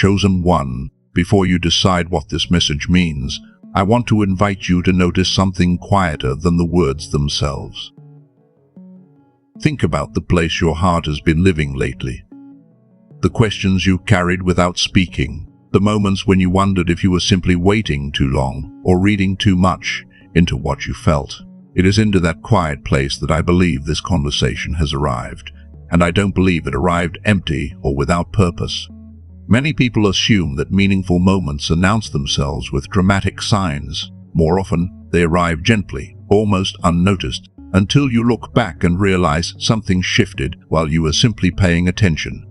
Chosen One, before you decide what this message means, I want to invite you to notice something quieter than the words themselves. Think about the place your heart has been living lately. The questions you carried without speaking, the moments when you wondered if you were simply waiting too long or reading too much into what you felt. It is into that quiet place that I believe this conversation has arrived, and I don't believe it arrived empty or without purpose. Many people assume that meaningful moments announce themselves with dramatic signs. More often, they arrive gently, almost unnoticed, until you look back and realize something shifted while you were simply paying attention.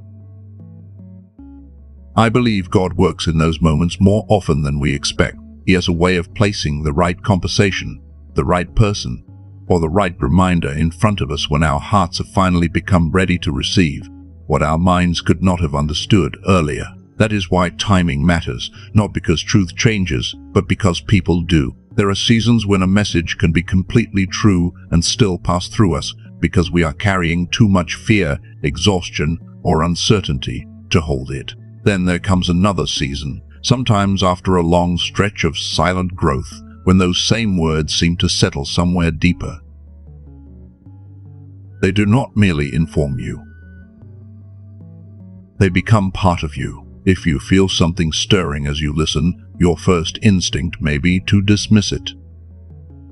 I believe God works in those moments more often than we expect. He has a way of placing the right conversation, the right person, or the right reminder in front of us when our hearts have finally become ready to receive what our minds could not have understood earlier. That is why timing matters, not because truth changes, but because people do. There are seasons when a message can be completely true and still pass through us because we are carrying too much fear, exhaustion, or uncertainty to hold it. Then there comes another season, sometimes after a long stretch of silent growth, when those same words seem to settle somewhere deeper. They do not merely inform you. They become part of you. If you feel something stirring as you listen, your first instinct may be to dismiss it.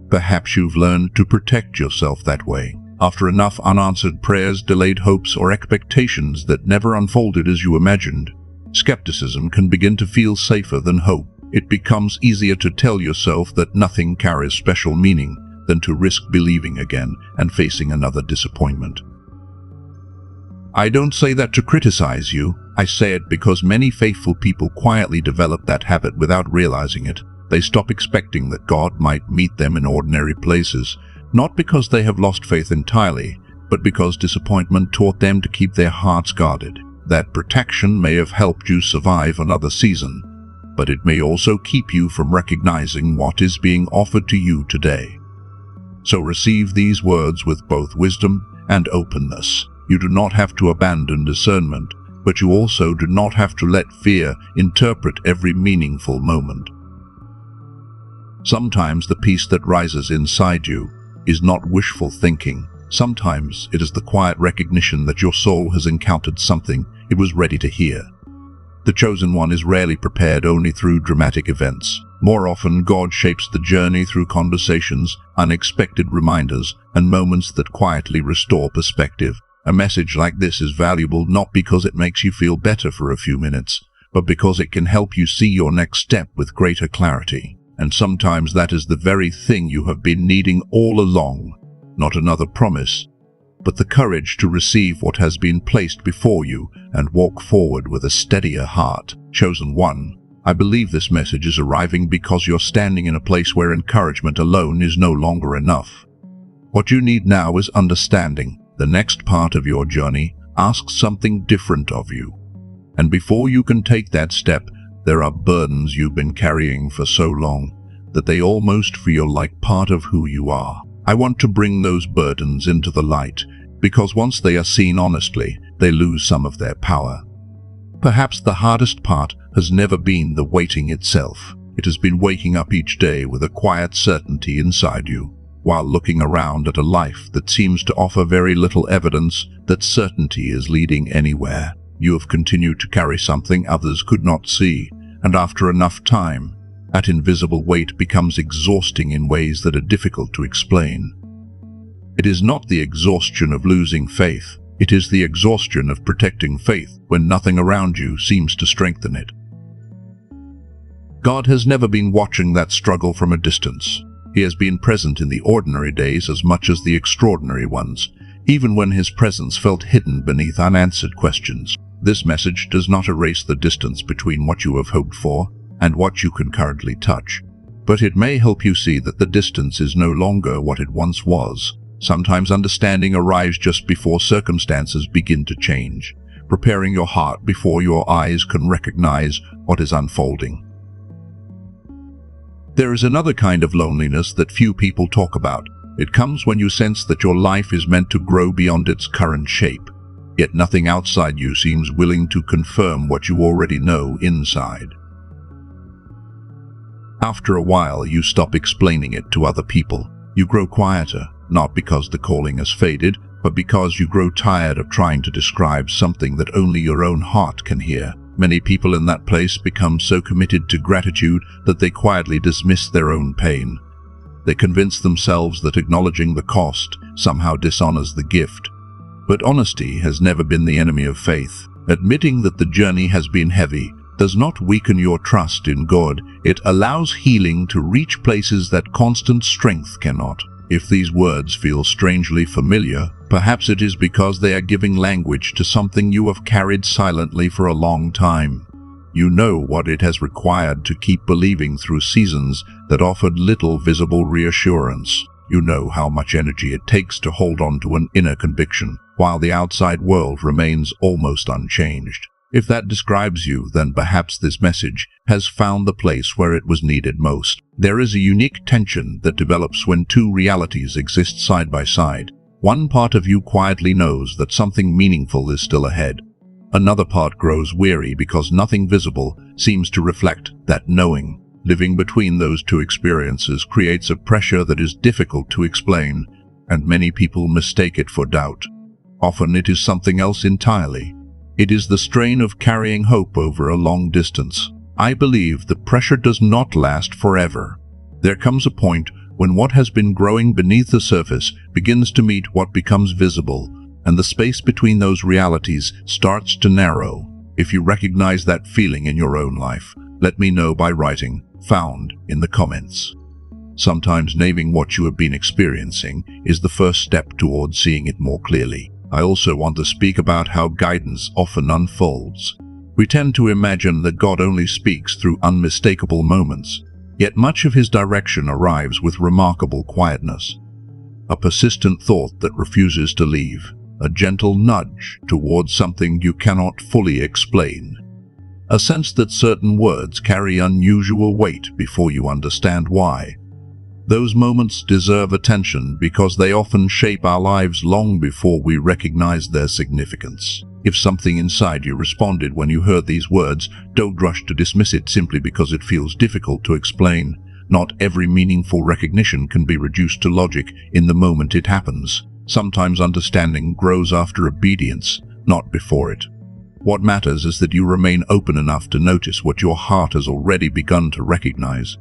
Perhaps you've learned to protect yourself that way. After enough unanswered prayers, delayed hopes, or expectations that never unfolded as you imagined, skepticism can begin to feel safer than hope. It becomes easier to tell yourself that nothing carries special meaning than to risk believing again and facing another disappointment. I don't say that to criticize you. I say it because many faithful people quietly develop that habit without realizing it. They stop expecting that God might meet them in ordinary places, not because they have lost faith entirely, but because disappointment taught them to keep their hearts guarded. That protection may have helped you survive another season, but it may also keep you from recognizing what is being offered to you today. So receive these words with both wisdom and openness. You do not have to abandon discernment, but you also do not have to let fear interpret every meaningful moment. Sometimes the peace that rises inside you is not wishful thinking. Sometimes it is the quiet recognition that your soul has encountered something it was ready to hear. The Chosen One is rarely prepared only through dramatic events. More often, God shapes the journey through conversations, unexpected reminders, and moments that quietly restore perspective. A message like this is valuable not because it makes you feel better for a few minutes, but because it can help you see your next step with greater clarity. And sometimes that is the very thing you have been needing all along. Not another promise, but the courage to receive what has been placed before you and walk forward with a steadier heart. Chosen One, I believe this message is arriving because you're standing in a place where encouragement alone is no longer enough. What you need now is understanding. The next part of your journey asks something different of you. And before you can take that step, there are burdens you've been carrying for so long that they almost feel like part of who you are. I want to bring those burdens into the light, because once they are seen honestly, they lose some of their power. Perhaps the hardest part has never been the waiting itself. It has been waking up each day with a quiet certainty inside you, while looking around at a life that seems to offer very little evidence that certainty is leading anywhere. You have continued to carry something others could not see, and after enough time, that invisible weight becomes exhausting in ways that are difficult to explain. It is not the exhaustion of losing faith, it is the exhaustion of protecting faith when nothing around you seems to strengthen it. God has never been watching that struggle from a distance. He has been present in the ordinary days as much as the extraordinary ones, even when his presence felt hidden beneath unanswered questions. This message does not erase the distance between what you have hoped for and what you can currently touch, but it may help you see that the distance is no longer what it once was. Sometimes understanding arrives just before circumstances begin to change, preparing your heart before your eyes can recognize what is unfolding. There is another kind of loneliness that few people talk about. It comes when you sense that your life is meant to grow beyond its current shape. yet nothing outside you seems willing to confirm what you already know inside. After a while, you stop explaining it to other people. You grow quieter, not because the calling has faded, but because you grow tired of trying to describe something that only your own heart can hear. Many people in that place become so committed to gratitude that they quietly dismiss their own pain. They convince themselves that acknowledging the cost somehow dishonors the gift. But honesty has never been the enemy of faith. Admitting that the journey has been heavy does not weaken your trust in God. It allows healing to reach places that constant strength cannot. If these words feel strangely familiar, perhaps it is because they are giving language to something you have carried silently for a long time. You know what it has required to keep believing through seasons that offered little visible reassurance. You know how much energy it takes to hold on to an inner conviction, while the outside world remains almost unchanged. If that describes you, then perhaps this message has found the place where it was needed most. There is a unique tension that develops when two realities exist side by side. One part of you quietly knows that something meaningful is still ahead. Another part grows weary because nothing visible seems to reflect that knowing. Living between those two experiences creates a pressure that is difficult to explain, and many people mistake it for doubt. Often it is something else entirely. It is the strain of carrying hope over a long distance. I believe the pressure does not last forever. There comes a point when what has been growing beneath the surface begins to meet what becomes visible, and the space between those realities starts to narrow. If you recognize that feeling in your own life, let me know by writing "found" in the comments. Sometimes naming what you have been experiencing is the first step towards seeing it more clearly. I also want to speak about how guidance often unfolds. We tend to imagine that God only speaks through unmistakable moments, yet much of his direction arrives with remarkable quietness. A persistent thought that refuses to leave, a gentle nudge towards something you cannot fully explain, a sense that certain words carry unusual weight before you understand why. Those moments deserve attention because they often shape our lives long before we recognize their significance. If something inside you responded when you heard these words, don't rush to dismiss it simply because it feels difficult to explain. Not every meaningful recognition can be reduced to logic in the moment it happens. Sometimes understanding grows after obedience, not before it. What matters is that you remain open enough to notice what your heart has already begun to recognize.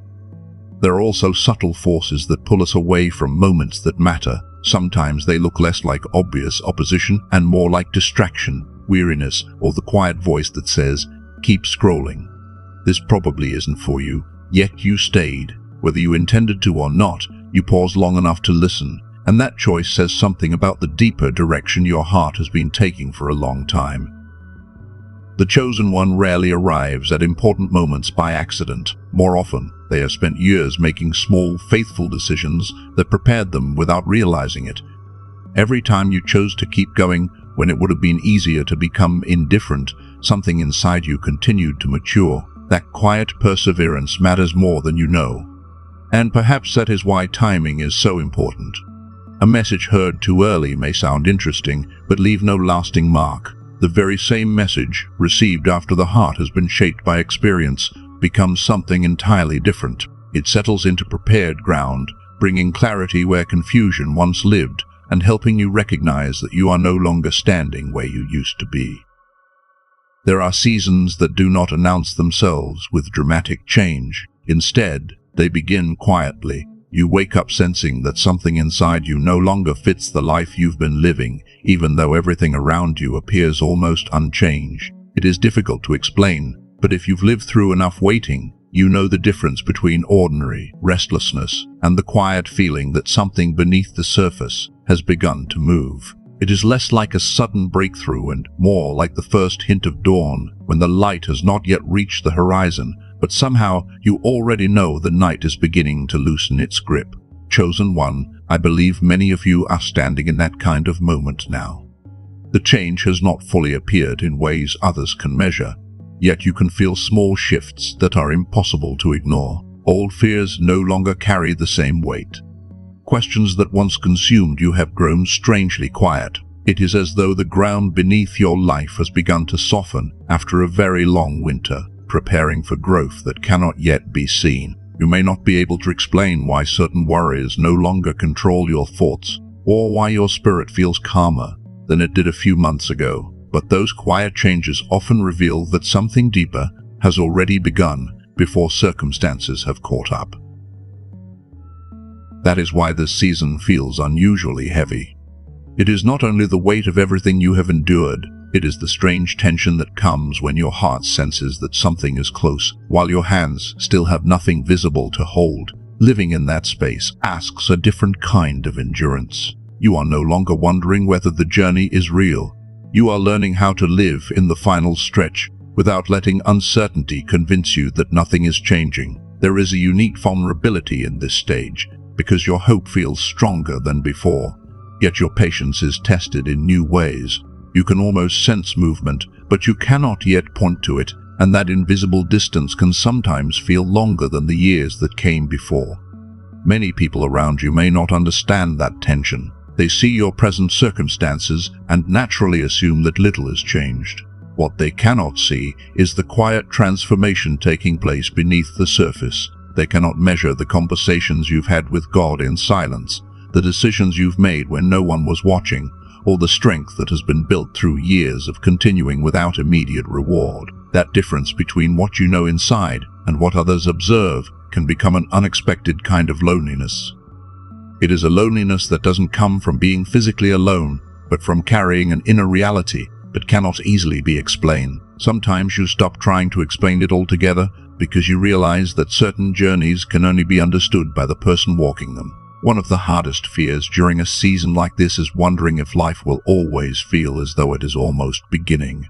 There are also subtle forces that pull us away from moments that matter. Sometimes they look less like obvious opposition and more like distraction, weariness, or the quiet voice that says, "Keep scrolling. This probably isn't for you." Yet you stayed. Whether you intended to or not, you paused long enough to listen, and that choice says something about the deeper direction your heart has been taking for a long time. The chosen one rarely arrives at important moments by accident. More often, they have spent years making small, faithful decisions that prepared them without realizing it. Every time you chose to keep going when it would have been easier to become indifferent, something inside you continued to mature. That quiet perseverance matters more than you know. And perhaps that is why timing is so important. A message heard too early may sound interesting, but leave no lasting mark. The very same message, received after the heart has been shaped by experience, becomes something entirely different. It settles into prepared ground, bringing clarity where confusion once lived, and helping you recognize that you are no longer standing where you used to be. There are seasons that do not announce themselves with dramatic change. Instead, they begin quietly. You wake up sensing that something inside you no longer fits the life you've been living, even though everything around you appears almost unchanged. It is difficult to explain, but if you've lived through enough waiting, you know the difference between ordinary restlessness and the quiet feeling that something beneath the surface has begun to move. It is less like a sudden breakthrough and more like the first hint of dawn, when the light has not yet reached the horizon, but somehow you already know the night is beginning to loosen its grip. Chosen one, I believe many of you are standing in that kind of moment now. The change has not fully appeared in ways others can measure, yet you can feel small shifts that are impossible to ignore. Old fears no longer carry the same weight. Questions that once consumed you have grown strangely quiet. It is as though the ground beneath your life has begun to soften after a very long winter, preparing for growth that cannot yet be seen. You may not be able to explain why certain worries no longer control your thoughts, or why your spirit feels calmer than it did a few months ago, but those quiet changes often reveal that something deeper has already begun before circumstances have caught up. That is why this season feels unusually heavy. It is not only the weight of everything you have endured, it is the strange tension that comes when your heart senses that something is close, while your hands still have nothing visible to hold. Living in that space asks a different kind of endurance. You are no longer wondering whether the journey is real. You are learning how to live in the final stretch without letting uncertainty convince you that nothing is changing. There is a unique vulnerability in this stage, because your hope feels stronger than before, yet your patience is tested in new ways. You can almost sense movement, but you cannot yet point to it, and that invisible distance can sometimes feel longer than the years that came before. Many people around you may not understand that tension. They see your present circumstances and naturally assume that little has changed. What they cannot see is the quiet transformation taking place beneath the surface. They cannot measure the conversations you've had with God in silence, the decisions you've made when no one was watching, or the strength that has been built through years of continuing without immediate reward. That difference between what you know inside and what others observe can become an unexpected kind of loneliness. It is a loneliness that doesn't come from being physically alone, but from carrying an inner reality that cannot easily be explained. Sometimes you stop trying to explain it altogether because you realize that certain journeys can only be understood by the person walking them. One of the hardest fears during a season like this is wondering if life will always feel as though it is almost beginning.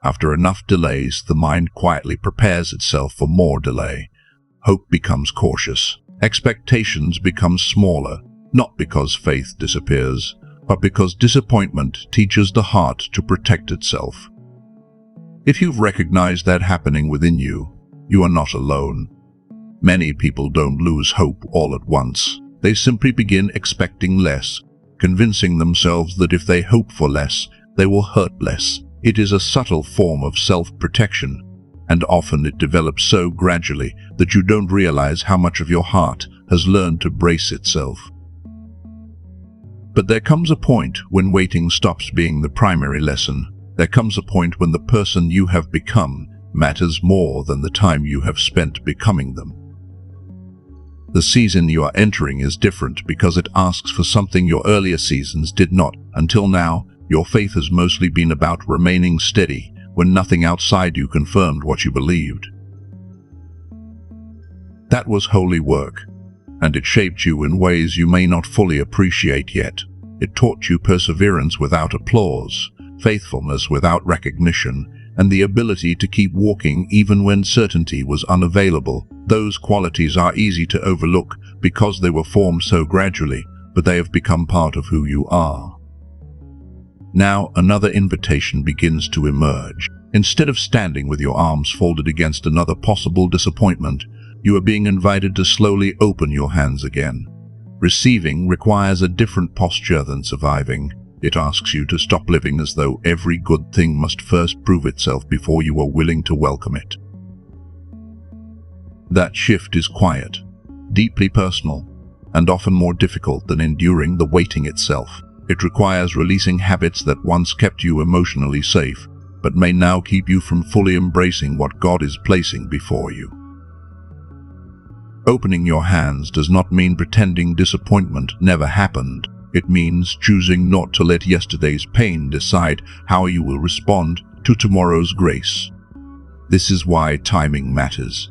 After enough delays, the mind quietly prepares itself for more delay. Hope becomes cautious. Expectations become smaller, not because faith disappears, but because disappointment teaches the heart to protect itself. If you've recognized that happening within you, you are not alone. Many people don't lose hope all at once. They simply begin expecting less, convincing themselves that if they hope for less, they will hurt less. It is a subtle form of self-protection, and often it develops so gradually that you don't realize how much of your heart has learned to brace itself. But there comes a point when waiting stops being the primary lesson. There comes a point when the person you have become matters more than the time you have spent becoming them. The season you are entering is different because it asks for something your earlier seasons did not. Until now, your faith has mostly been about remaining steady when nothing outside you confirmed what you believed. That was holy work, and it shaped you in ways you may not fully appreciate yet. It taught you perseverance without applause, faithfulness without recognition, and the ability to keep walking even when certainty was unavailable. Those qualities are easy to overlook because they were formed so gradually, but they have become part of who you are. Now another invitation begins to emerge. Instead of standing with your arms folded against another possible disappointment, you are being invited to slowly open your hands again. Receiving requires a different posture than surviving. It asks you to stop living as though every good thing must first prove itself before you are willing to welcome it. That shift is quiet, deeply personal, and often more difficult than enduring the waiting itself. It requires releasing habits that once kept you emotionally safe, but may now keep you from fully embracing what God is placing before you. Opening your hands does not mean pretending disappointment never happened. It means choosing not to let yesterday's pain decide how you will respond to tomorrow's grace. This is why timing matters.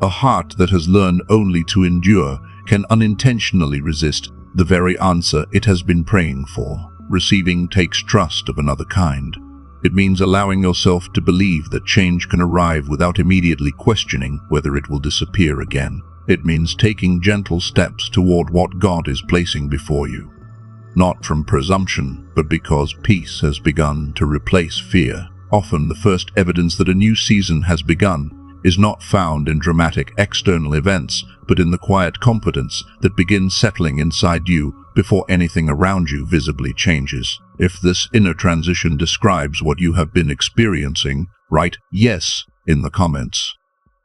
A heart that has learned only to endure can unintentionally resist the very answer it has been praying for. Receiving takes trust of another kind. It means allowing yourself to believe that change can arrive without immediately questioning whether it will disappear again. It means taking gentle steps toward what God is placing before you. Not from presumption, but because peace has begun to replace fear. Often the first evidence that a new season has begun is not found in dramatic external events, but in the quiet confidence that begins settling inside you before anything around you visibly changes. If this inner transition describes what you have been experiencing, write yes in the comments.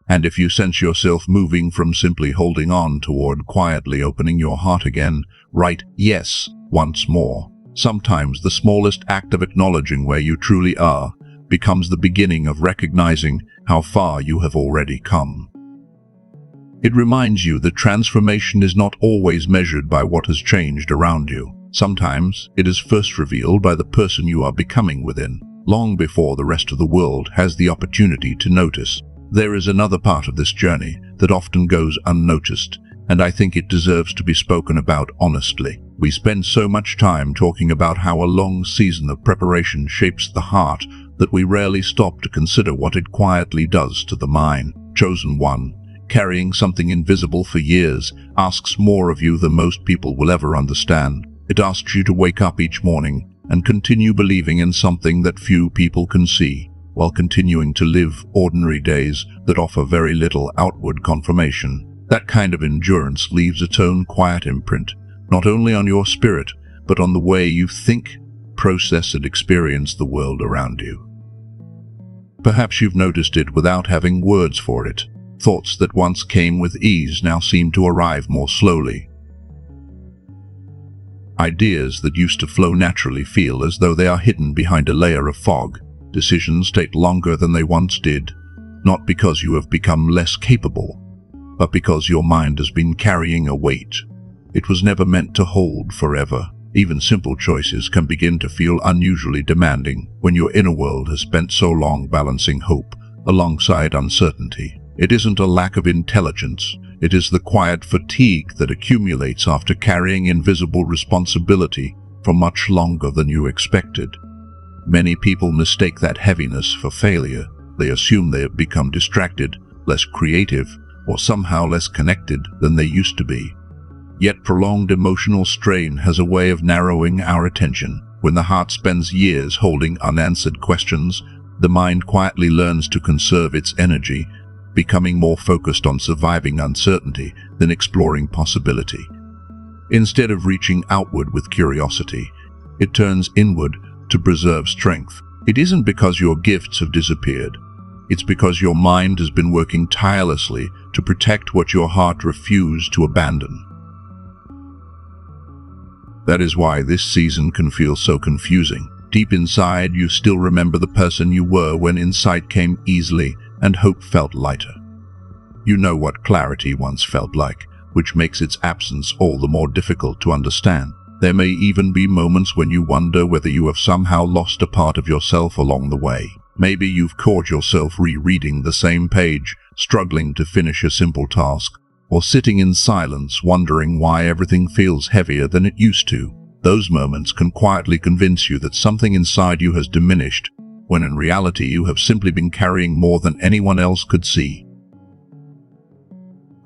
And if you sense yourself moving from simply holding on toward quietly opening your heart again, write yes once more. Sometimes the smallest act of acknowledging where you truly are becomes the beginning of recognizing how far you have already come. It reminds you that transformation is not always measured by what has changed around you. Sometimes it is first revealed by the person you are becoming within, long before the rest of the world has the opportunity to notice. There is another part of this journey that often goes unnoticed, and I think it deserves to be spoken about honestly. We spend so much time talking about how a long season of preparation shapes the heart that we rarely stop to consider what it quietly does to the mind. Chosen one, carrying something invisible for years, asks more of you than most people will ever understand. It asks you to wake up each morning and continue believing in something that few people can see, while continuing to live ordinary days that offer very little outward confirmation. That kind of endurance leaves its own quiet imprint, not only on your spirit, but on the way you think, process, and experience the world around you. Perhaps you've noticed it without having words for it. Thoughts that once came with ease now seem to arrive more slowly. Ideas that used to flow naturally feel as though they are hidden behind a layer of fog. Decisions take longer than they once did, not because you have become less capable, but because your mind has been carrying a weight it was never meant to hold forever. Even simple choices can begin to feel unusually demanding when your inner world has spent so long balancing hope alongside uncertainty. It isn't a lack of intelligence, it is the quiet fatigue that accumulates after carrying invisible responsibility for much longer than you expected. Many people mistake that heaviness for failure. They assume they have become distracted, less creative, or somehow less connected than they used to be. Yet prolonged emotional strain has a way of narrowing our attention. When the heart spends years holding unanswered questions, the mind quietly learns to conserve its energy, becoming more focused on surviving uncertainty than exploring possibility. Instead of reaching outward with curiosity, it turns inward to preserve strength. It isn't because your gifts have disappeared. It's because your mind has been working tirelessly to protect what your heart refused to abandon. That is why this season can feel so confusing. Deep inside, you still remember the person you were when insight came easily and hope felt lighter. You know what clarity once felt like, which makes its absence all the more difficult to understand. There may even be moments when you wonder whether you have somehow lost a part of yourself along the way. Maybe you've caught yourself rereading the same page, struggling to finish a simple task, or sitting in silence wondering why everything feels heavier than it used to. Those moments can quietly convince you that something inside you has diminished, when in reality you have simply been carrying more than anyone else could see.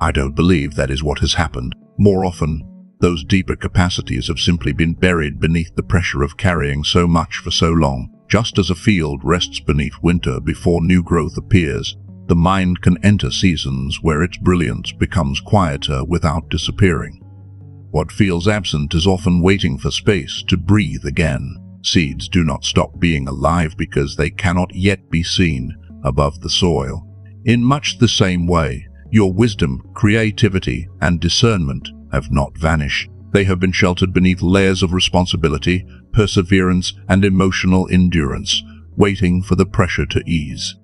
I don't believe that is what has happened. More often, those deeper capacities have simply been buried beneath the pressure of carrying so much for so long. Just as a field rests beneath winter before new growth appears, the mind can enter seasons where its brilliance becomes quieter without disappearing. What feels absent is often waiting for space to breathe again. Seeds do not stop being alive because they cannot yet be seen above the soil. In much the same way, your wisdom, creativity, and discernment have not vanished. They have been sheltered beneath layers of responsibility, perseverance, and emotional endurance, waiting for the pressure to ease.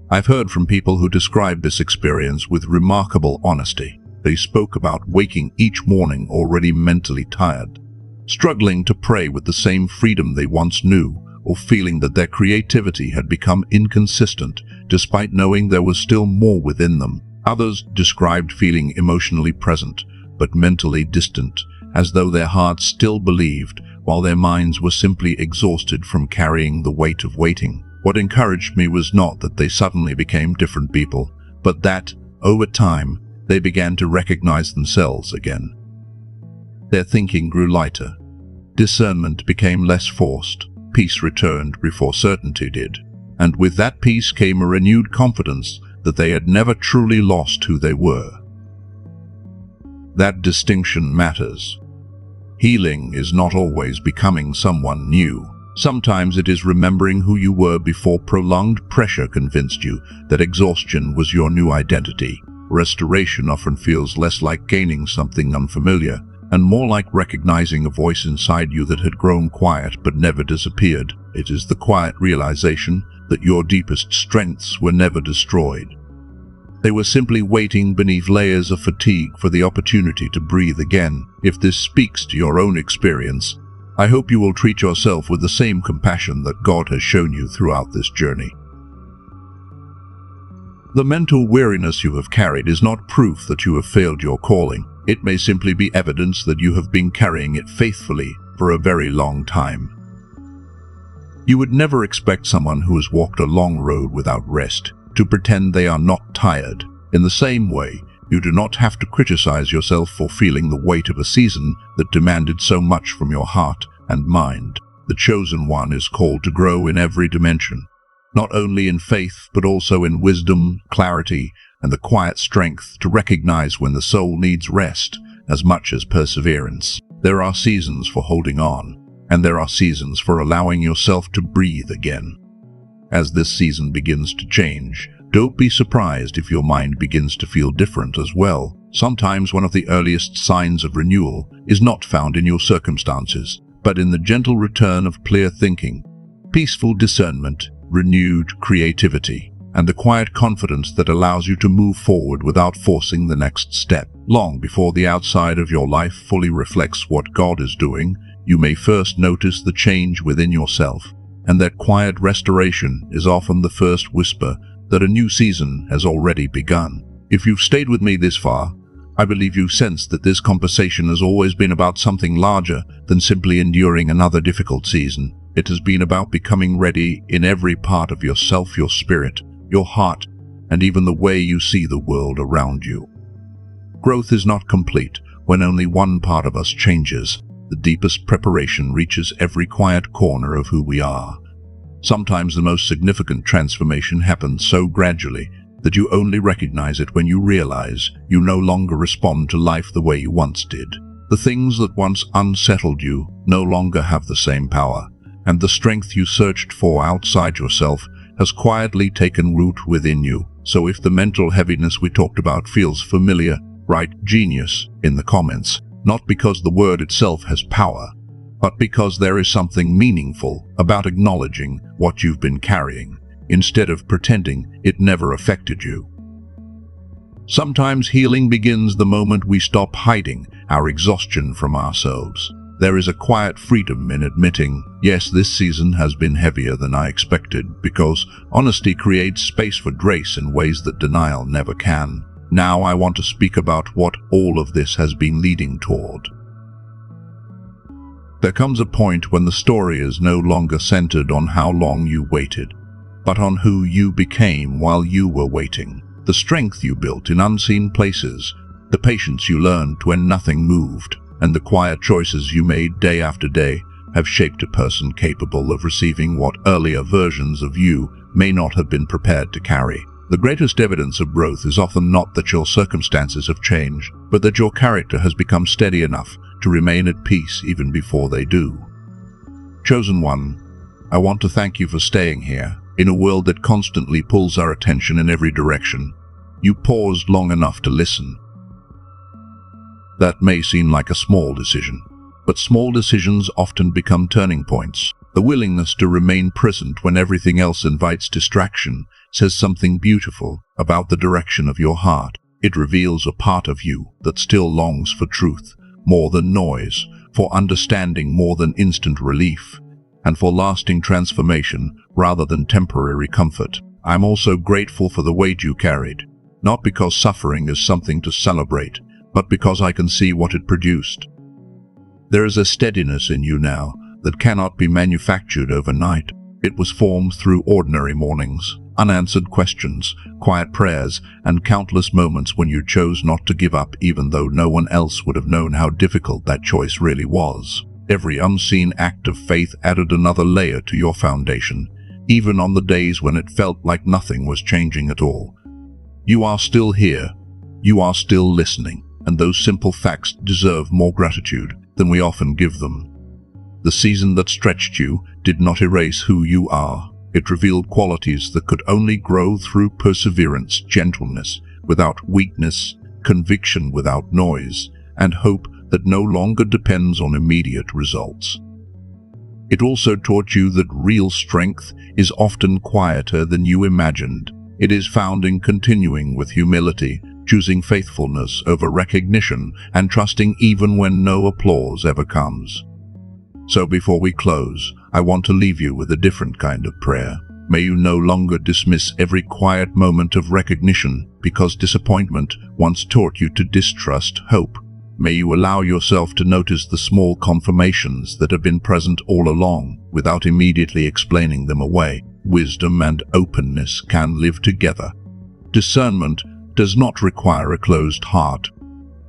I've heard from people who described this experience with remarkable honesty. They spoke about waking each morning already mentally tired, struggling to pray with the same freedom they once knew, or feeling that their creativity had become inconsistent despite knowing there was still more within them. Others described feeling emotionally present, but mentally distant, as though their hearts still believed, while their minds were simply exhausted from carrying the weight of waiting. What encouraged me was not that they suddenly became different people, but that, over time, they began to recognize themselves again. Their thinking grew lighter. Discernment became less forced. Peace returned before certainty did. And with that peace came a renewed confidence that they had never truly lost who they were. That distinction matters. Healing is not always becoming someone new. Sometimes it is remembering who you were before prolonged pressure convinced you that exhaustion was your new identity. Restoration often feels less like gaining something unfamiliar and more like recognizing a voice inside you that had grown quiet but never disappeared. It is the quiet realization that your deepest strengths were never destroyed. They were simply waiting beneath layers of fatigue for the opportunity to breathe again. If this speaks to your own experience, I hope you will treat yourself with the same compassion that God has shown you throughout this journey. The mental weariness you have carried is not proof that you have failed your calling. It may simply be evidence that you have been carrying it faithfully for a very long time. You would never expect someone who has walked a long road without rest to pretend they are not tired. In the same way, you do not have to criticize yourself for feeling the weight of a season that demanded so much from your heart and mind. The chosen one is called to grow in every dimension, not only in faith but also in wisdom, clarity, and the quiet strength to recognize when the soul needs rest as much as perseverance. There are seasons for holding on, and there are seasons for allowing yourself to breathe again. As this season begins to change, don't be surprised if your mind begins to feel different as well. Sometimes one of the earliest signs of renewal is not found in your circumstances, but in the gentle return of clear thinking, peaceful discernment, renewed creativity, and the quiet confidence that allows you to move forward without forcing the next step. Long before the outside of your life fully reflects what God is doing, you may first notice the change within yourself, and that quiet restoration is often the first whisper that a new season has already begun. If you've stayed with me this far, I believe you sense that this conversation has always been about something larger than simply enduring another difficult season. It has been about becoming ready in every part of yourself, your spirit, your heart, and even the way you see the world around you. Growth is not complete when only one part of us changes. The deepest preparation reaches every quiet corner of who we are. Sometimes the most significant transformation happens so gradually that you only recognize it when you realize you no longer respond to life the way you once did. The things that once unsettled you no longer have the same power, and the strength you searched for outside yourself has quietly taken root within you. So if the mental heaviness we talked about feels familiar, write "genius" in the comments, not because the word itself has power, but because there is something meaningful about acknowledging what you've been carrying, instead of pretending it never affected you. Sometimes healing begins the moment we stop hiding our exhaustion from ourselves. There is a quiet freedom in admitting, yes, this season has been heavier than I expected, because honesty creates space for grace in ways that denial never can. Now I want to speak about what all of this has been leading toward. There comes a point when the story is no longer centered on how long you waited, but on who you became while you were waiting. The strength you built in unseen places, the patience you learned when nothing moved, and the quiet choices you made day after day have shaped a person capable of receiving what earlier versions of you may not have been prepared to carry. The greatest evidence of growth is often not that your circumstances have changed, but that your character has become steady enough to remain at peace even before they do. Chosen one, I want to thank you for staying here. In a world that constantly pulls our attention in every direction, you paused long enough to listen. That may seem like a small decision, but small decisions often become turning points. The willingness to remain present when everything else invites distraction says something beautiful about the direction of your heart. It reveals a part of you that still longs for truth more than noise, for understanding more than instant relief, and for lasting transformation rather than temporary comfort. I'm also grateful for the weight you carried, not because suffering is something to celebrate, but because I can see what it produced. There is a steadiness in you now that cannot be manufactured overnight. It was formed through ordinary mornings, unanswered questions, quiet prayers, and countless moments when you chose not to give up even though no one else would have known how difficult that choice really was. Every unseen act of faith added another layer to your foundation, even on the days when it felt like nothing was changing at all. You are still here, you are still listening, and those simple facts deserve more gratitude than we often give them. The season that stretched you did not erase who you are. It revealed qualities that could only grow through perseverance, gentleness without weakness, conviction without noise, and hope that no longer depends on immediate results. It also taught you that real strength is often quieter than you imagined. It is found in continuing with humility, choosing faithfulness over recognition, and trusting even when no applause ever comes. So before we close, I want to leave you with a different kind of prayer. May you no longer dismiss every quiet moment of recognition because disappointment once taught you to distrust hope. May you allow yourself to notice the small confirmations that have been present all along without immediately explaining them away. Wisdom and openness can live together. Discernment does not require a closed heart.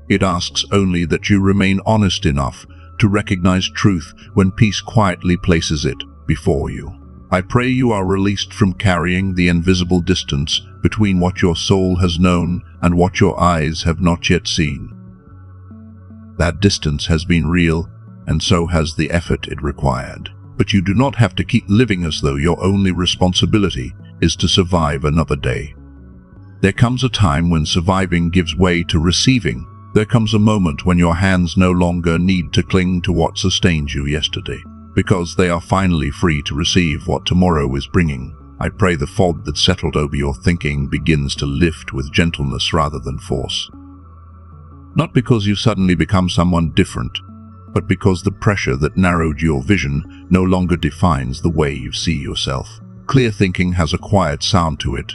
It asks only that you remain honest enough to recognize truth when peace quietly places it before you. I pray you are released from carrying the invisible distance between what your soul has known and what your eyes have not yet seen. That distance has been real, and so has the effort it required. But you do not have to keep living as though your only responsibility is to survive another day. There comes a time when surviving gives way to receiving. There comes a moment when your hands no longer need to cling to what sustained you yesterday, because they are finally free to receive what tomorrow is bringing. I pray the fog that settled over your thinking begins to lift with gentleness rather than force. Not because you suddenly become someone different, but because the pressure that narrowed your vision no longer defines the way you see yourself. Clear thinking has a quiet sound to it.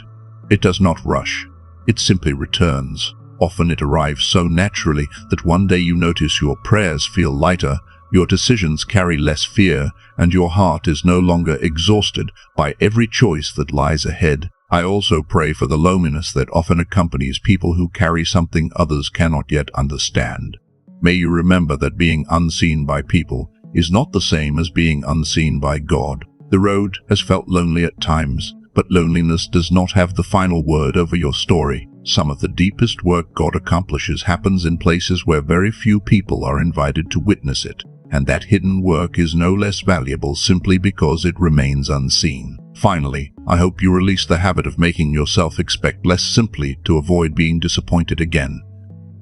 It does not rush. It simply returns. Often it arrives so naturally that one day you notice your prayers feel lighter, your decisions carry less fear, and your heart is no longer exhausted by every choice that lies ahead. I also pray for the loneliness that often accompanies people who carry something others cannot yet understand. May you remember that being unseen by people is not the same as being unseen by God. The road has felt lonely at times, but loneliness does not have the final word over your story. Some of the deepest work God accomplishes happens in places where very few people are invited to witness it, and that hidden work is no less valuable simply because it remains unseen. Finally, I hope you release the habit of making yourself expect less simply to avoid being disappointed again.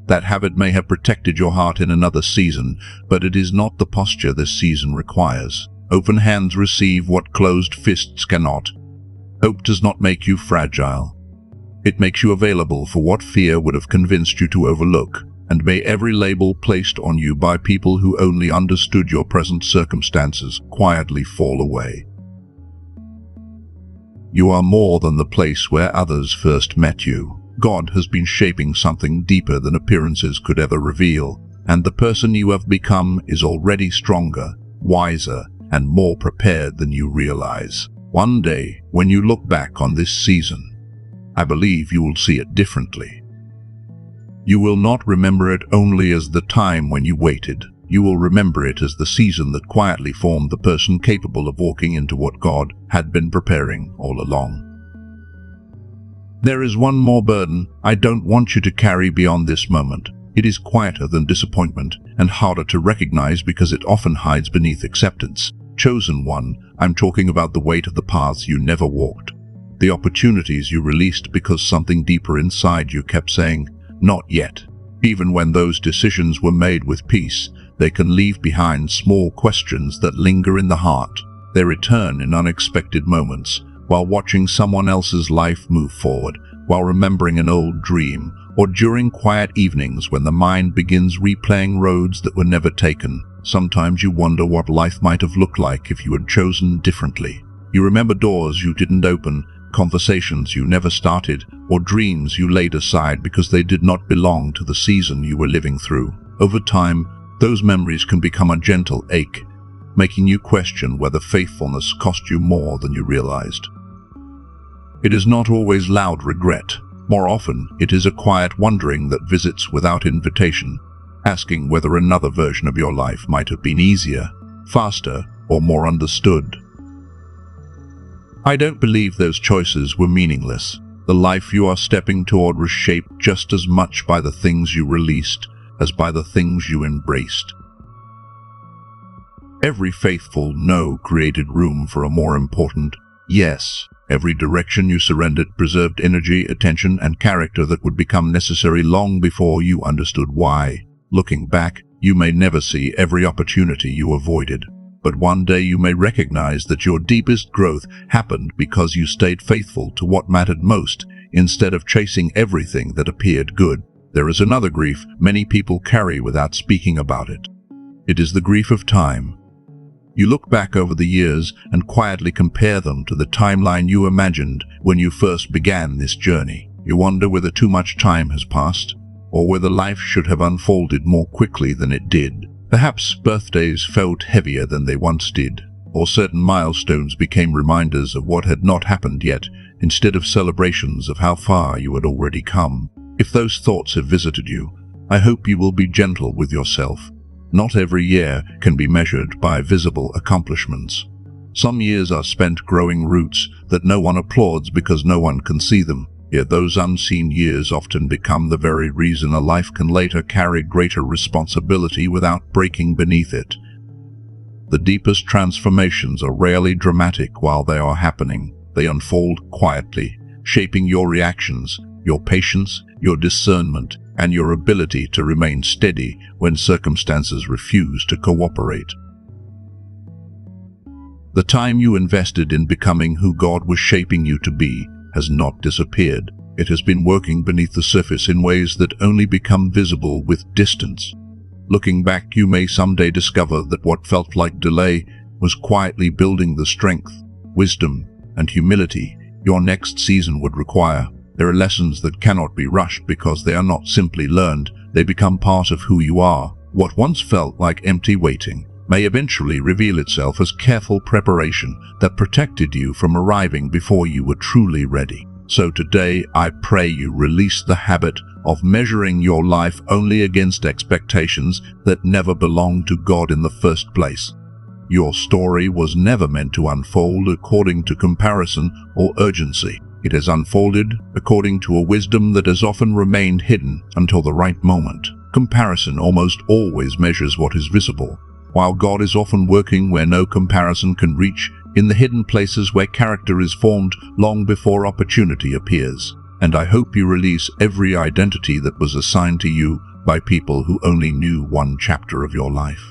That habit may have protected your heart in another season, but it is not the posture this season requires. Open hands receive what closed fists cannot. Hope does not make you fragile. It makes you available for what fear would have convinced you to overlook, and may every label placed on you by people who only understood your present circumstances quietly fall away. You are more than the place where others first met you. God has been shaping something deeper than appearances could ever reveal, and the person you have become is already stronger, wiser, and more prepared than you realize. One day, when you look back on this season, I believe you will see it differently. You will not remember it only as the time when you waited. You will remember it as the season that quietly formed the person capable of walking into what God had been preparing all along. There is one more burden I don't want you to carry beyond this moment. It is quieter than disappointment and harder to recognize because it often hides beneath acceptance. Chosen one, I'm talking about the weight of the paths you never walked. The opportunities you released because something deeper inside you kept saying, "Not yet." Even when those decisions were made with peace, they can leave behind small questions that linger in the heart. They return in unexpected moments, while watching someone else's life move forward, while remembering an old dream, or during quiet evenings when the mind begins replaying roads that were never taken. Sometimes you wonder what life might have looked like if you had chosen differently. You remember doors you didn't open, conversations you never started, or dreams you laid aside because they did not belong to the season you were living through. Over time, those memories can become a gentle ache, making you question whether faithfulness cost you more than you realized. It is not always loud regret. More often, it is a quiet wondering that visits without invitation, asking whether another version of your life might have been easier, faster, or more understood. I don't believe those choices were meaningless. The life you are stepping toward was shaped just as much by the things you released as by the things you embraced. Every faithful no created room for a more important yes. Every direction you surrendered preserved energy, attention, and character that would become necessary long before you understood why. Looking back, you may never see every opportunity you avoided, but one day you may recognize that your deepest growth happened because you stayed faithful to what mattered most, instead of chasing everything that appeared good. There is another grief many people carry without speaking about it. It is the grief of time. You look back over the years and quietly compare them to the timeline you imagined when you first began this journey. You wonder whether too much time has passed, or whether life should have unfolded more quickly than it did. Perhaps birthdays felt heavier than they once did, or certain milestones became reminders of what had not happened yet, instead of celebrations of how far you had already come. If those thoughts have visited you, I hope you will be gentle with yourself. Not every year can be measured by visible accomplishments. Some years are spent growing roots that no one applauds because no one can see them, yet those unseen years often become the very reason a life can later carry greater responsibility without breaking beneath it. The deepest transformations are rarely dramatic while they are happening. They unfold quietly, shaping your reactions, your patience, your discernment, and your ability to remain steady when circumstances refuse to cooperate. The time you invested in becoming who God was shaping you to be has not disappeared. It has been working beneath the surface in ways that only become visible with distance. Looking back, you may someday discover that what felt like delay was quietly building the strength, wisdom, and humility your next season would require. There are lessons that cannot be rushed because they are not simply learned, they become part of who you are. What once felt like empty waiting may eventually reveal itself as careful preparation that protected you from arriving before you were truly ready. So today, I pray you release the habit of measuring your life only against expectations that never belonged to God in the first place. Your story was never meant to unfold according to comparison or urgency. It has unfolded according to a wisdom that has often remained hidden until the right moment. Comparison almost always measures what is visible, while God is often working where no comparison can reach, in the hidden places where character is formed long before opportunity appears. And I hope you release every identity that was assigned to you by people who only knew one chapter of your life.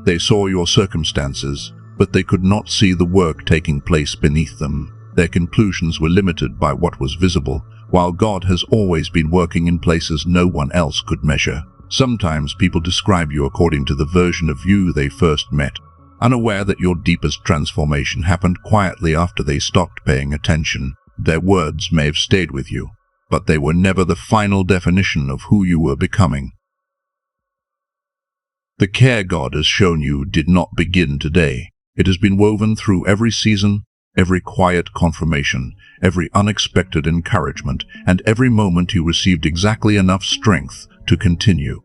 They saw your circumstances, but they could not see the work taking place beneath them. Their conclusions were limited by what was visible, while God has always been working in places no one else could measure. Sometimes people describe you according to the version of you they first met, unaware that your deepest transformation happened quietly after they stopped paying attention. Their words may have stayed with you, but they were never the final definition of who you were becoming. The care God has shown you did not begin today. It has been woven through every season, every quiet confirmation, every unexpected encouragement, and every moment you received exactly enough strength to continue.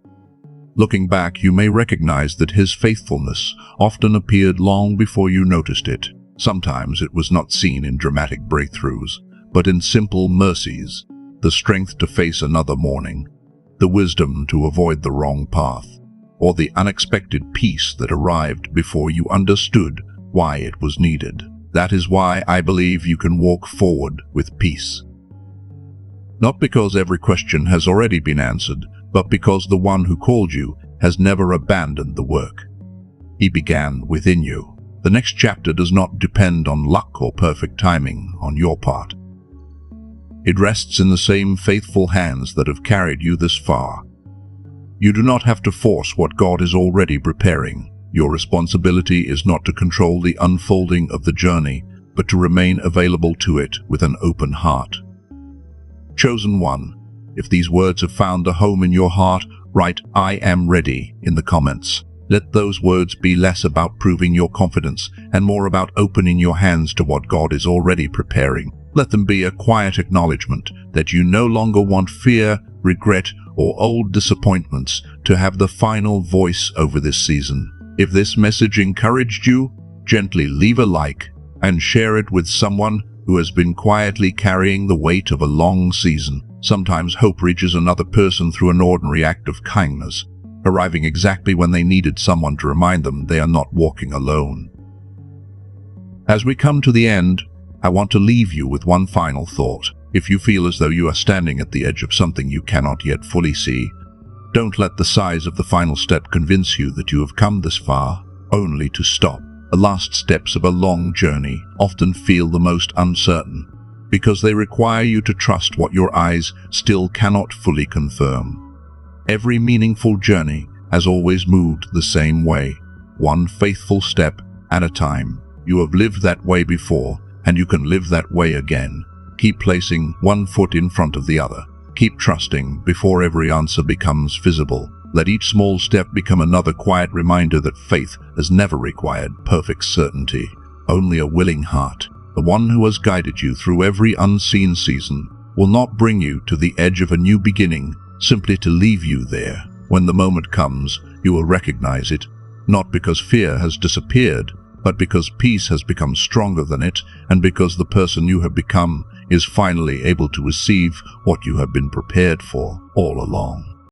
Looking back, you may recognize that His faithfulness often appeared long before you noticed it. Sometimes it was not seen in dramatic breakthroughs, but in simple mercies, the strength to face another morning, the wisdom to avoid the wrong path, or the unexpected peace that arrived before you understood why it was needed. That is why I believe you can walk forward with peace. Not because every question has already been answered, but because the one who called you has never abandoned the work. He began within you. The next chapter does not depend on luck or perfect timing on your part. It rests in the same faithful hands that have carried you this far. You do not have to force what God is already preparing. Your responsibility is not to control the unfolding of the journey, but to remain available to it with an open heart. Chosen one, if these words have found a home in your heart, write "I am ready" in the comments. Let those words be less about proving your confidence and more about opening your hands to what God is already preparing. Let them be a quiet acknowledgement that you no longer want fear, regret, or old disappointments to have the final voice over this season. If this message encouraged you, gently leave a like and share it with someone who has been quietly carrying the weight of a long season. Sometimes hope reaches another person through an ordinary act of kindness. arriving exactly when they needed someone to remind them they are not walking alone. As we come to the end, I want to leave you with one final thought. If you feel as though you are standing at the edge of something you cannot yet fully see, don't let the size of the final step convince you that you have come this far, only to stop. The last steps of a long journey often feel the most uncertain, because they require you to trust what your eyes still cannot fully confirm. Every meaningful journey has always moved the same way, one faithful step at a time. You have lived that way before, and you can live that way again. Keep placing one foot in front of the other. Keep trusting before every answer becomes visible. Let each small step become another quiet reminder that faith has never required perfect certainty, only a willing heart. The one who has guided you through every unseen season will not bring you to the edge of a new beginning simply to leave you there. When the moment comes, you will recognize it, not because fear has disappeared, but because peace has become stronger than it, and because the person you have become is finally able to receive what you have been prepared for all along.